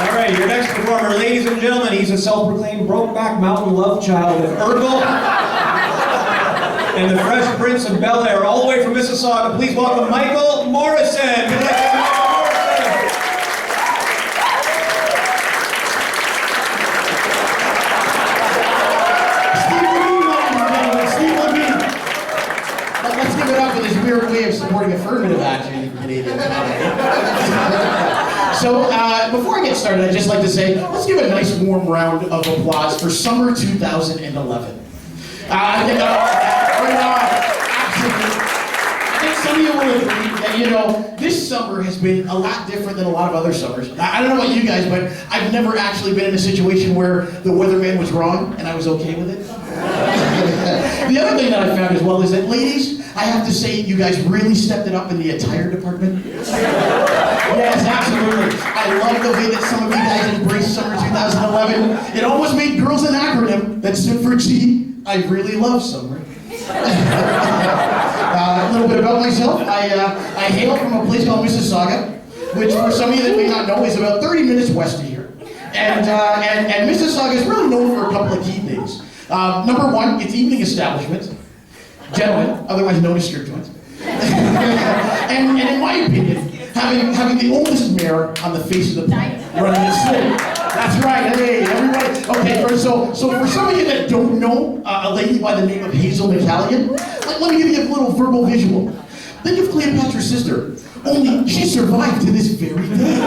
All right, your next performer, ladies and gentlemen, he's a self-proclaimed Brokeback Mountain love child of Urkel and the Fresh Prince of Bel-Air, all the way from Mississauga. Please welcome Michael Morrison. Good luck, Michael Morrison. Steve Levine. Let's give it up for this weird way of supporting affirmative action in Canadian comedy. So, before I get started, I'd just like to say, let's give a nice warm round of applause for summer 2011. I think some of you will agree that, you know, this summer has been a lot different than a lot of other summers. I don't know about you guys, but I've never actually been in a situation where the weatherman was wrong and I was okay with it. The other thing that I found as well is that, ladies, I have to say, you guys really stepped it up in the attire department. Yes, absolutely. I love the way that some of you guys embraced summer 2011. It almost made girls an acronym that stood for G. I really love summer. A little bit about myself. I hail from a place called Mississauga, which for some of you that may not know is about 30 minutes west of here. And Mississauga is really known for a couple of key things. Number one, it's evening establishments. Gentlemen, otherwise known as strip joints. and in my opinion, having the oldest mayor on the face of the planet running this city. That's right, hey, everybody. Okay, so for some of you that don't know a lady by the name of Hazel McCalligan, let me give you a little verbal visual. Think of Cleopatra's sister, only she survived to this very day.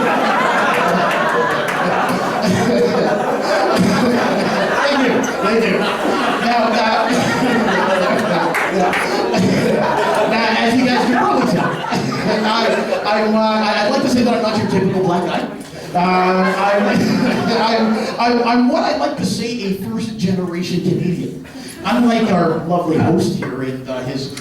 Thank you. Now, as you guys can probably tell, I'd like to say that I'm not your typical black guy. I'm what I'd like to say a first-generation Canadian. Unlike our lovely host here in his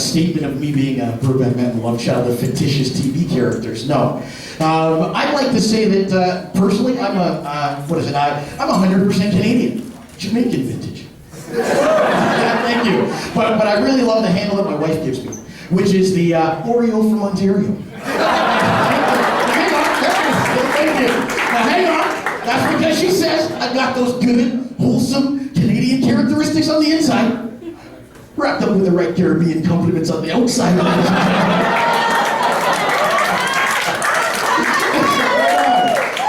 statement of me being a Brokeback Mountain love child of fictitious TV characters, no. I'd like to say that personally, I'm I'm 100% Canadian, Jamaican vintage. Thank you. But I really love the handle that my wife gives me, which is the Oreo from Ontario. Thank you. Now hang on. That's because she says I've got those good, wholesome Canadian characteristics on the inside, wrapped up with the right Caribbean compliments on the outside.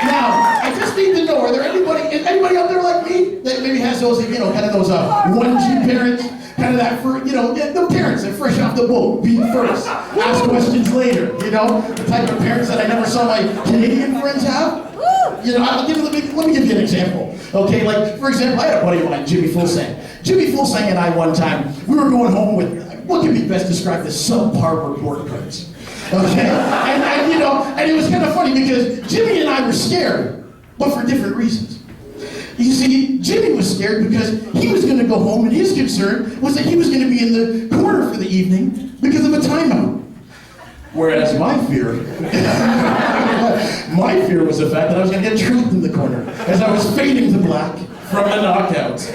Now, I just need to know, are there anybody out there like me that maybe has those, you know, kind of those 1G parents, kind of that, for, you know, the parents that fresh off the boat, beat first, ask questions later, you know, the type of parents that I never saw my Canadian friends have? You know, let me give you an example. Okay, like, for example, I had a buddy of mine, Jimmy Fulsang. Jimmy Fulsang and I one time, we were going home with what can be best described as subpar report cards. Okay? And you know, and it was kind of funny because Jimmy and I were scared, but for different reasons. You see, Jimmy was scared because he was going to go home and his concern was that he was going to be in the corner for the evening because of a timeout. Whereas my fear was the fact that I was going to get trapped in the corner as I was fading to black from the knockouts.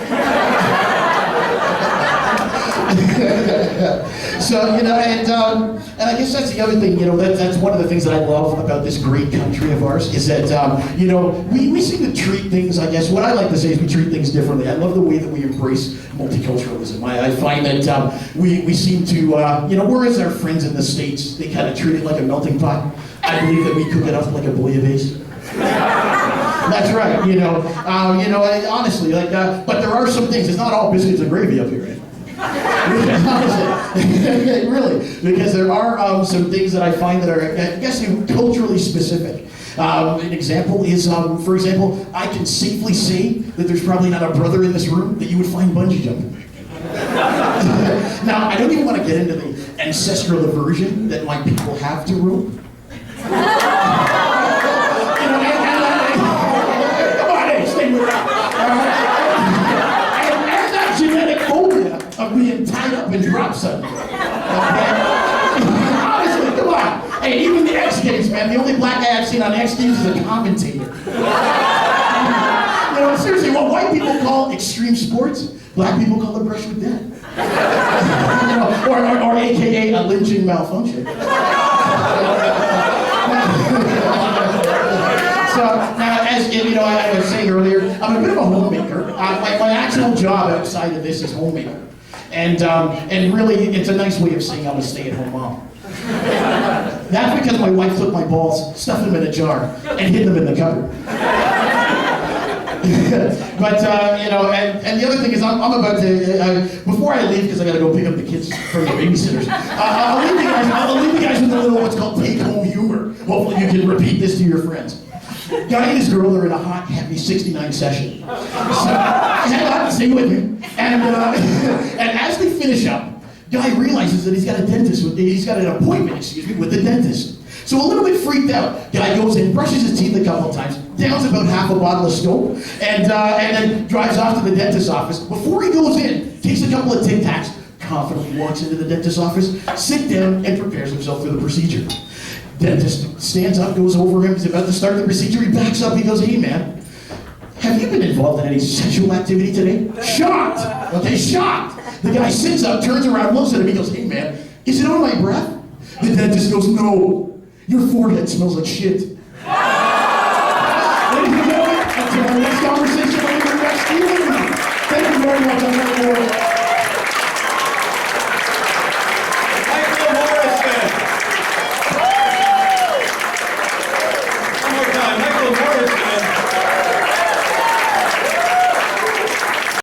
So, you know, and I guess that's the other thing, you know, that's one of the things that I love about this great country of ours, is that, you know, we seem to treat things, I guess, what I like to say is we treat things differently. I love the way that we embrace multiculturalism. I find that we seem to, you know, whereas our friends in the States, they kind of treat it like a melting pot, I believe that we cook it up like a bouillabaisse. That's right, you know, honestly, like, but there are some things, it's not all biscuits and gravy up here, right? Really, because there are some things that I find that are, I guess, culturally specific. An example is, for example, I can safely say that there's probably not a brother in this room that you would find bungee jumping. Now, I don't even want to get into the ancestral aversion that my people have to rope. Come on, hey, stay with that. And that genetic phobia of being tied up and drop suddenly. Okay? Honestly, come on. Hey, even the X Games, man, the only black guy I've seen on X Games is a commentator. You know, seriously, what white people call extreme sports, black people call the brush with death. You know, or AKA a lynching malfunction. So, now, as you know, I was saying earlier, I'm a bit of a homemaker. My actual job outside of this is homemaker. And really, it's a nice way of saying I'm a stay-at-home mom. That's because my wife took my balls, stuffed them in a jar, and hid them in the cupboard. But, you know, and the other thing is I'm about to, before I leave, because I got to go pick up the kids from the babysitters, I'll leave you guys with a little what's called take-home humor. Hopefully you can repeat this to your friends. Guy and his girl are in a hot, heavy 69 session. So, hang on, stay with me. And as they finish up, Guy realizes that he's got an appointment, with the dentist. So a little bit freaked out, Guy goes in, brushes his teeth a couple of times, downs about half a bottle of Scope, and then drives off to the dentist's office. Before he goes in, takes a couple of Tic Tacs, confidently walks into the dentist's office, sits down, and prepares himself for the procedure. Dentist stands up, goes over him, he's about to start the procedure, he backs up, he goes, hey man, have you been involved in any sexual activity today? Shocked! Okay, shocked! The guy sits up, turns around, looks at him, he goes, hey man, is it on my breath? The dentist goes, no, your forehead smells like shit.